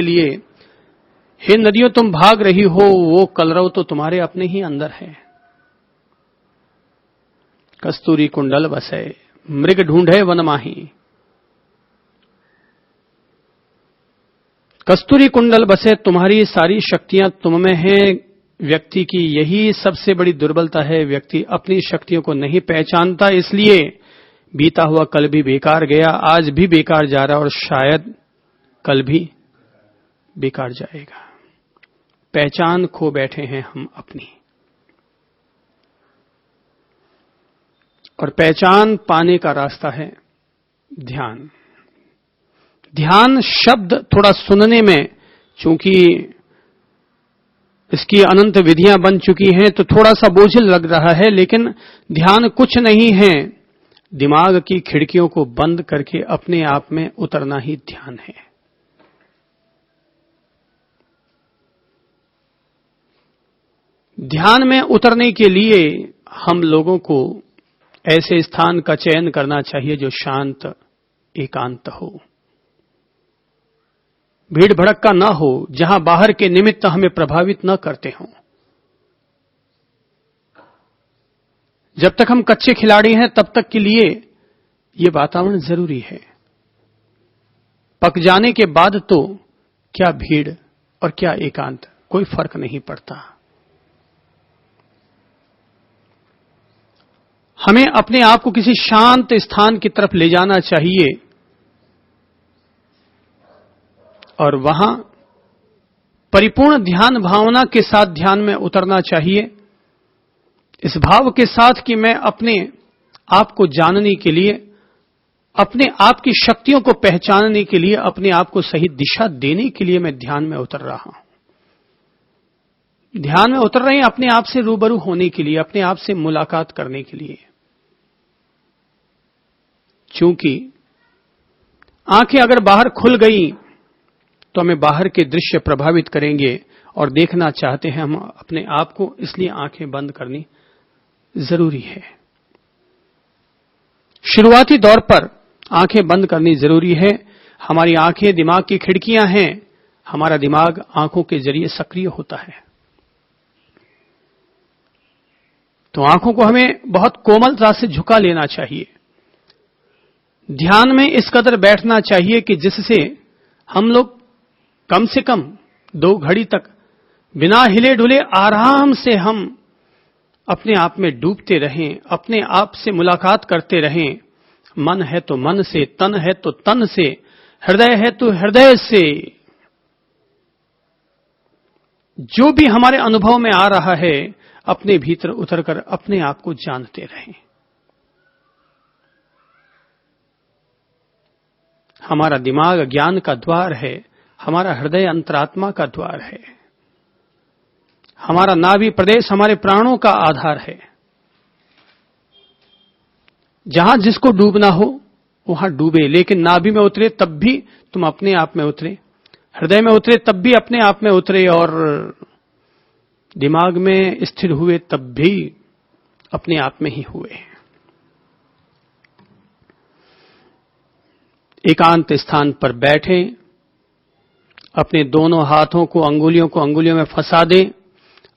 लिए, हे नदियों तुम भाग रही हो, वो कलरव तो तुम्हारे अपने ही अंदर है। कस्तूरी कुंडल बसे मृग ढूंढे वन माही। कस्तूरी कुंडल बसे, तुम्हारी सारी शक्तियां तुम में हैं। व्यक्ति की यही सबसे बड़ी दुर्बलता है, व्यक्ति अपनी शक्तियों को नहीं पहचानता, इसलिए बीता हुआ कल भी बेकार गया, आज भी बेकार जा रहा और शायद कल भी बेकार जाएगा। पहचान खो बैठे हैं हम अपनी, और पहचान पाने का रास्ता है ध्यान। ध्यान शब्द थोड़ा सुनने में, चूंकि इसकी अनंत विधियां बन चुकी हैं तो थोड़ा सा बोझिल लग रहा है, लेकिन ध्यान कुछ नहीं है, दिमाग की खिड़कियों को बंद करके अपने आप में उतरना ही ध्यान है। ध्यान में उतरने के लिए हम लोगों को ऐसे स्थान का चयन करना चाहिए जो शांत एकांत हो, भीड़ भड़क्का ना हो, जहां बाहर के निमित्त हमें प्रभावित न करते हों। जब तक हम कच्चे खिलाड़ी हैं तब तक के लिए यह वातावरण जरूरी है। पक जाने के बाद तो क्या भीड़ और क्या एकांत, कोई फर्क नहीं पड़ता। हमें अपने आप को किसी शांत स्थान की तरफ ले जाना चाहिए और वहां परिपूर्ण ध्यान भावना के साथ ध्यान में उतरना चाहिए, इस भाव के साथ कि मैं अपने आप को जानने के लिए, अपने आप की शक्तियों को पहचानने के लिए, अपने आप को सही दिशा देने के लिए मैं ध्यान में उतर रहा हूं। ध्यान में उतर रहे हैं अपने आप से रूबरू होने के लिए, अपने आप से मुलाकात करने के लिए। चूंकि आंखें अगर बाहर खुल गई तो हमें बाहर के दृश्य प्रभावित करेंगे और देखना चाहते हैं हम अपने आप को, इसलिए आंखें बंद करनी जरूरी है। शुरुआती दौर पर आंखें बंद करनी जरूरी है। हमारी आंखें दिमाग की खिड़कियां हैं, हमारा दिमाग आंखों के जरिए सक्रिय होता है। तो आंखों को हमें बहुत कोमलता से झुका लेना चाहिए। ध्यान में इस कदर बैठना चाहिए कि जिससे हम लोग कम से कम 2 घड़ी तक बिना हिले डुले आराम से हम अपने आप में डूबते रहें, अपने आप से मुलाकात करते रहें। मन है तो मन से, तन है तो तन से, हृदय है तो हृदय से। जो भी हमारे अनुभव में आ रहा है, अपने भीतर उतरकर अपने आप को जानते रहें। हमारा दिमाग ज्ञान का द्वार है, हमारा हृदय अंतरात्मा का द्वार है, हमारा नाभि प्रदेश हमारे प्राणों का आधार है। जहां जिसको डूबना हो वहां डूबे, लेकिन नाभि में उतरे तब भी तुम अपने आप में उतरे, हृदय में उतरे तब भी अपने आप में उतरे, और दिमाग में स्थिर हुए तब भी अपने आप में ही हुए। एकांत स्थान पर बैठे, अपने दोनों हाथों को अंगुलियों में फंसा दें,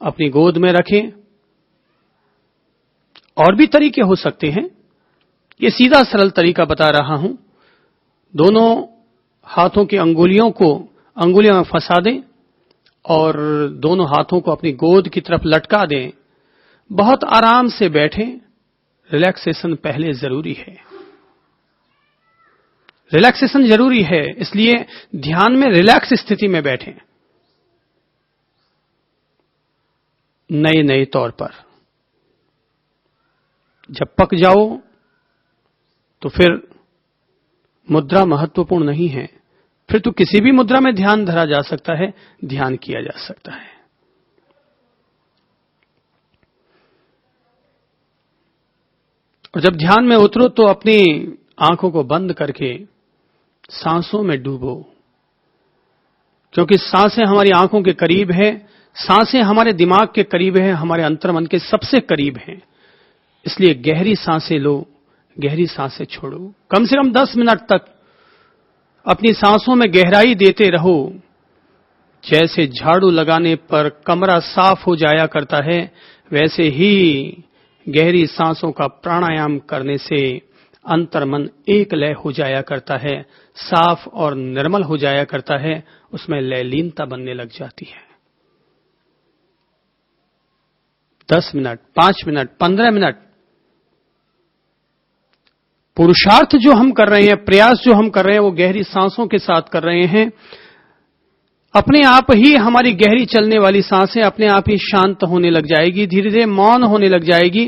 अपनी गोद में रखें। और भी तरीके हो सकते हैं, ये सीधा सरल तरीका बता रहा हूं। दोनों हाथों की अंगुलियों में फंसा दें और दोनों हाथों को अपनी गोद की तरफ लटका दें। बहुत आराम से बैठें। रिलैक्सेशन पहले जरूरी है, रिलैक्सेशन जरूरी है, इसलिए ध्यान में रिलैक्स स्थिति में बैठें। नए तौर पर जब पक जाओ तो फिर मुद्रा महत्वपूर्ण नहीं है, फिर तो किसी भी मुद्रा में ध्यान धरा जा सकता है, ध्यान किया जा सकता है। और जब ध्यान में उतरो तो अपनी आंखों को बंद करके सांसों में डूबो, क्योंकि सांसें हमारी आंखों के करीब है, सांसें हमारे दिमाग के करीब है, हमारे अंतर्मन के सबसे करीब है। इसलिए गहरी सांसें लो, गहरी सांसें छोड़ो। कम से कम 10 मिनट तक अपनी सांसों में गहराई देते रहो। जैसे झाड़ू लगाने पर कमरा साफ हो जाया करता है, वैसे ही गहरी सांसों का प्राणायाम करने से अंतर्मन एक लय हो जाया करता है, साफ और निर्मल हो जाया करता है, उसमें लयलीनता बनने लग जाती है। 10 मिनट, 5 मिनट, 15 मिनट पुरुषार्थ जो हम कर रहे हैं, प्रयास जो हम कर रहे हैं, वो गहरी सांसों के साथ कर रहे हैं। अपने आप ही हमारी गहरी चलने वाली सांसें अपने आप ही शांत होने लग जाएगी, धीरे धीरे मौन होने लग जाएगी।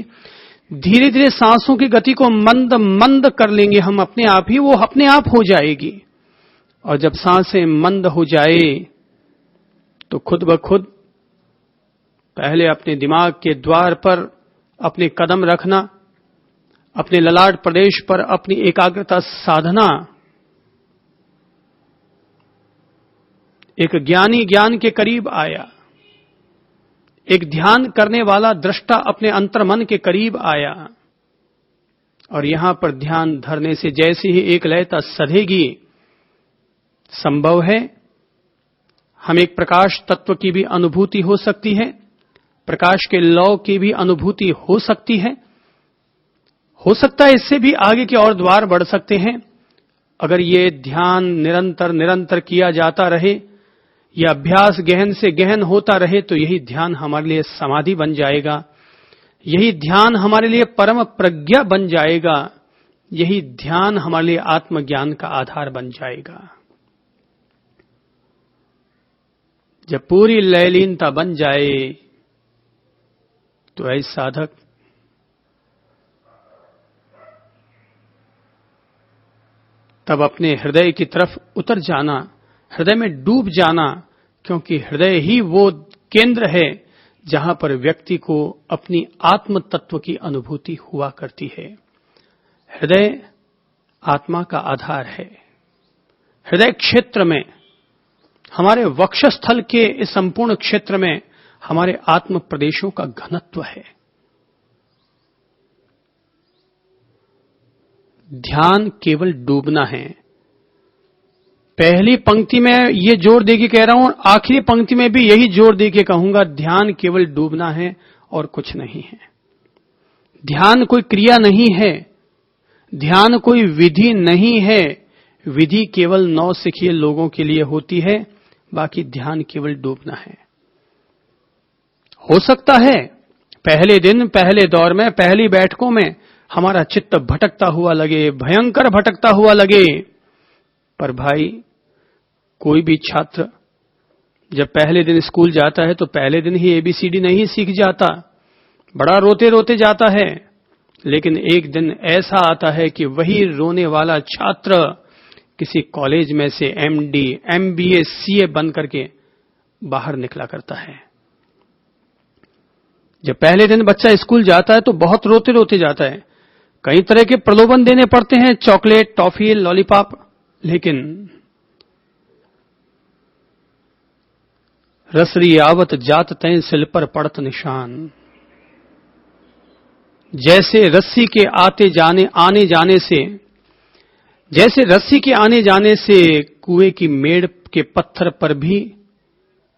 धीरे धीरे सांसों की गति को मंद मंद कर लेंगे हम अपने आप ही, वो अपने आप हो जाएगी। और जब सांसें मंद हो जाए तो खुद ब खुद पहले अपने दिमाग के द्वार पर अपने कदम रखना, अपने ललाट प्रदेश पर अपनी एकाग्रता साधना। एक ज्ञानी ज्ञान के करीब आया, एक ध्यान करने वाला दृष्टा अपने अंतर्मन के करीब आया। और यहां पर ध्यान धरने से जैसे ही एक लयता सधेगी, संभव है हम एक प्रकाश तत्व की भी अनुभूति हो सकती है, प्रकाश के लौ की भी अनुभूति हो सकती है। हो सकता है इससे भी आगे के और द्वार बढ़ सकते हैं। अगर ये ध्यान निरंतर निरंतर किया जाता रहे, यह अभ्यास गहन से गहन होता रहे, तो यही ध्यान हमारे लिए समाधि बन जाएगा, यही ध्यान हमारे लिए परम प्रज्ञा बन जाएगा, यही ध्यान हमारे लिए आत्मज्ञान का आधार बन जाएगा। जब पूरी लयलीनता बन जाए तो ऐसे साधक तब अपने हृदय की तरफ उतर जाना, हृदय में डूब जाना, क्योंकि हृदय ही वो केंद्र है जहां पर व्यक्ति को अपनी आत्म तत्व की अनुभूति हुआ करती है। हृदय आत्मा का आधार है। हृदय क्षेत्र में, हमारे वक्षस्थल के इस संपूर्ण क्षेत्र में हमारे आत्म प्रदेशों का घनत्व है। ध्यान केवल डूबना है। पहली पंक्ति में ये जोर देके कह रहा हूं और आखिरी पंक्ति में भी यही जोर देके कहूंगा, ध्यान केवल डूबना है और कुछ नहीं है। ध्यान कोई क्रिया नहीं है, ध्यान कोई विधि नहीं है। विधि केवल नौसिखिए लोगों के लिए होती है, बाकी ध्यान केवल डूबना है। हो सकता है पहले दिन, पहले दौर में, पहली बैठकों में हमारा चित्त भटकता हुआ लगे, भयंकर भटकता हुआ लगे, पर भाई कोई भी छात्र जब पहले दिन स्कूल जाता है तो पहले दिन ही एबीसीडी नहीं सीख जाता, बड़ा रोते रोते जाता है। लेकिन एक दिन ऐसा आता है कि वही रोने वाला छात्र किसी कॉलेज में से एमडी, एमबीए, सीए बन करके बाहर निकला करता है। जब पहले दिन बच्चा स्कूल जाता है तो बहुत रोते रोते जाता है, कई तरह के प्रलोभन देने पड़ते हैं, चॉकलेट, टॉफी, लॉलीपॉप, लेकिन रसरी आवत जात तय सिल पर पड़त निशान। जैसे रस्सी के आने जाने से, जैसे रस्सी के आने जाने से कुएं की मेड़ के पत्थर पर भी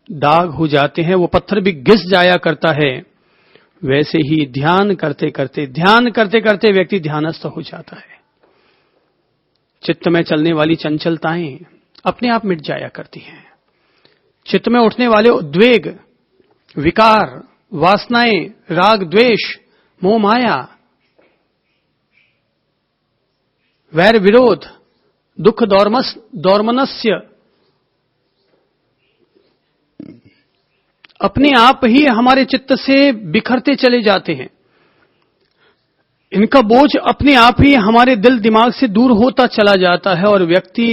दाग हो जाते हैं, वो पत्थर भी घिस जाया करता है, वैसे ही ध्यान करते करते व्यक्ति ध्यानस्थ हो जाता है। चित्त में चलने वाली चंचलताएं अपने आप मिट जाया करती हैं। चित्त में उठने वाले उद्वेग, विकार, वासनाएं, राग, द्वेष, मोह, माया, वैर, विरोध, दुख, दौर्मनस्य अपने आप ही हमारे चित्त से बिखरते चले जाते हैं। इनका बोझ अपने आप ही हमारे दिल दिमाग से दूर होता चला जाता है और व्यक्ति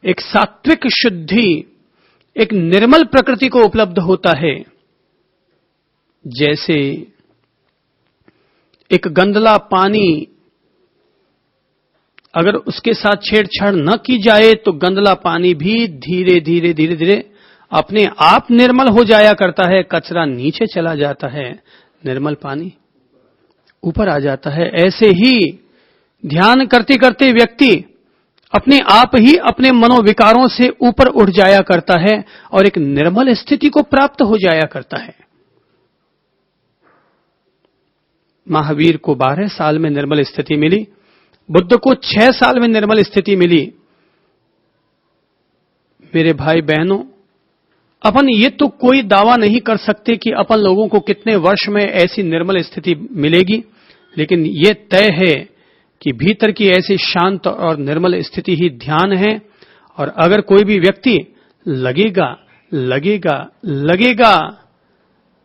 एक सात्विक शुद्धि, एक निर्मल प्रकृति को उपलब्ध होता है। जैसे एक गंदला पानी अगर उसके साथ छेड़छाड़ न की जाए तो गंदला पानी भी धीरे धीरे अपने आप निर्मल हो जाया करता है। कचरा नीचे चला जाता है, निर्मल पानी ऊपर आ जाता है। ऐसे ही ध्यान करते करते व्यक्ति अपने आप ही अपने मनोविकारों से ऊपर उठ जाया करता है और एक निर्मल स्थिति को प्राप्त हो जाया करता है। महावीर को 12 साल में निर्मल स्थिति मिली, बुद्ध को 6 साल में निर्मल स्थिति मिली। मेरे भाई बहनों, अपन ये तो कोई दावा नहीं कर सकते कि अपन लोगों को कितने वर्ष में ऐसी निर्मल स्थिति मिलेगी, लेकिन ये तय है कि भीतर की ऐसी शांत और निर्मल स्थिति ही ध्यान है। और अगर कोई भी व्यक्ति लगेगा लगेगा लगेगा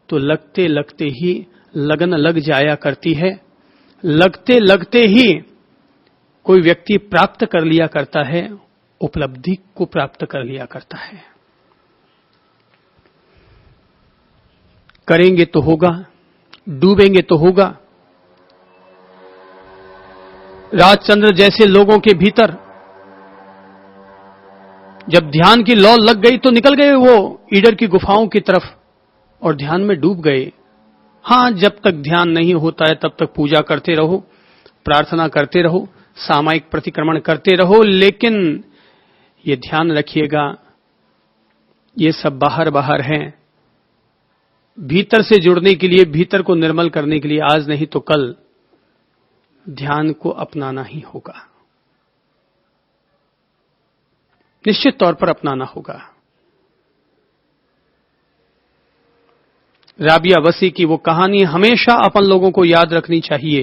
तो लगते लगते ही लगन लग जाया करती है। लगते लगते ही कोई व्यक्ति प्राप्त कर लिया करता है, उपलब्धि को प्राप्त कर लिया करता है। करेंगे तो होगा, डूबेंगे तो होगा। राजचंद्र जैसे लोगों के भीतर जब ध्यान की लौ लग गई तो निकल गए वो ईडर की गुफाओं की तरफ और ध्यान में डूब गए। हां, जब तक ध्यान नहीं होता है तब तक पूजा करते रहो, प्रार्थना करते रहो, सामायिक प्रतिक्रमण करते रहो, लेकिन ये ध्यान रखिएगा ये सब बाहर बाहर हैं। भीतर से जुड़ने के लिए, भीतर को निर्मल करने के लिए आज नहीं तो कल ध्यान को अपनाना ही होगा, निश्चित तौर पर अपनाना होगा। राबिया वसी की वो कहानी हमेशा अपन लोगों को याद रखनी चाहिए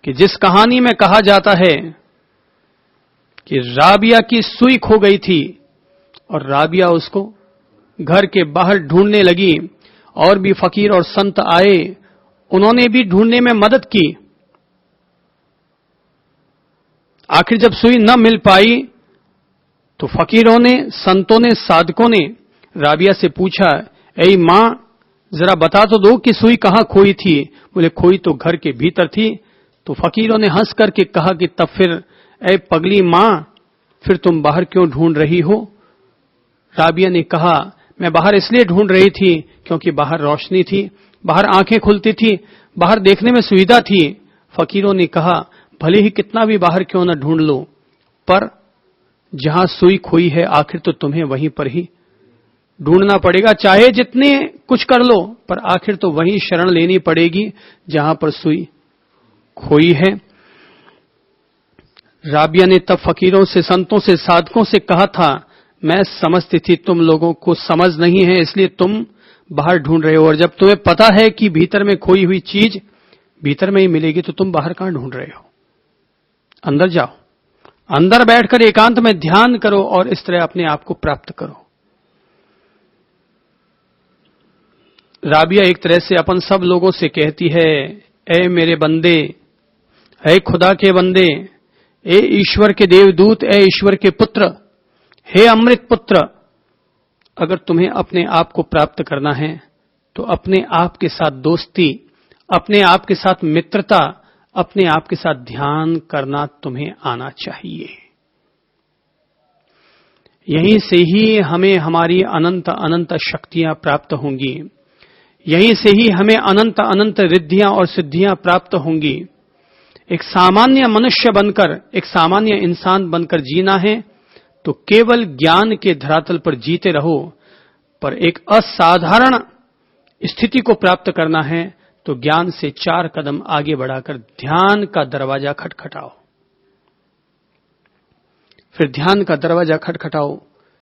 कि जिस कहानी में कहा जाता है कि राबिया की सुई खो गई थी और राबिया उसको घर के बाहर ढूंढने लगी और भी फकीर और संत आए, उन्होंने भी ढूंढने में मदद की। आखिर जब सुई न मिल पाई तो फकीरों ने, संतों ने, साधकों ने राबिया से पूछा, ऐ मां जरा बता तो दो कि सुई कहां खोई थी। बोले खोई तो घर के भीतर थी। तो फकीरों ने हंस करके कहा कि तब फिर ऐ पगली मां, फिर तुम बाहर क्यों ढूंढ रही हो? राबिया ने कहा, मैं बाहर इसलिए ढूंढ रही थी क्योंकि बाहर रोशनी थी, बाहर आंखें खुलती थी, बाहर देखने में सुविधा थी। फकीरों ने कहा, भले ही कितना भी बाहर क्यों न ढूंढ लो, पर जहां सुई खोई है आखिर तो तुम्हें वहीं पर ही ढूंढना पड़ेगा। चाहे जितने कुछ कर लो, पर आखिर तो वहीं शरण लेनी पड़ेगी जहां पर सुई खोई है। राबिया ने तब फकीरों से, संतों से, साधकों से कहा था, मैं समझती थी तुम लोगों को समझ नहीं है इसलिए तुम बाहर ढूंढ रहे हो, और जब तुम्हें पता है कि भीतर में खोई हुई चीज भीतर में ही मिलेगी तो तुम बाहर कहां ढूंढ रहे हो? अंदर जाओ, अंदर बैठकर एकांत में ध्यान करो और इस तरह अपने आप को प्राप्त करो। राबिया एक तरह से अपन सब लोगों से कहती है, ऐ मेरे बंदे, ऐ खुदा के बंदे, ऐ ईश्वर के देवदूत, ऐ ईश्वर के पुत्र, हे अमृत पुत्र, अगर तुम्हें अपने आप को प्राप्त करना है तो अपने आप के साथ दोस्ती, अपने आप के साथ मित्रता, अपने आप के साथ ध्यान करना तुम्हें आना चाहिए। यहीं से ही हमें हमारी अनंत अनंत शक्तियां प्राप्त होंगी, यहीं से ही हमें अनंत अनंत रिद्धियां और सिद्धियां प्राप्त होंगी। एक सामान्य मनुष्य बनकर, एक सामान्य इंसान बनकर जीना है तो केवल ज्ञान के धरातल पर जीते रहो, पर एक असाधारण स्थिति को प्राप्त करना है तो ज्ञान से 4 कदम आगे बढ़ाकर ध्यान का दरवाजा खटखटाओ। फिर ध्यान का दरवाजा खटखटाओ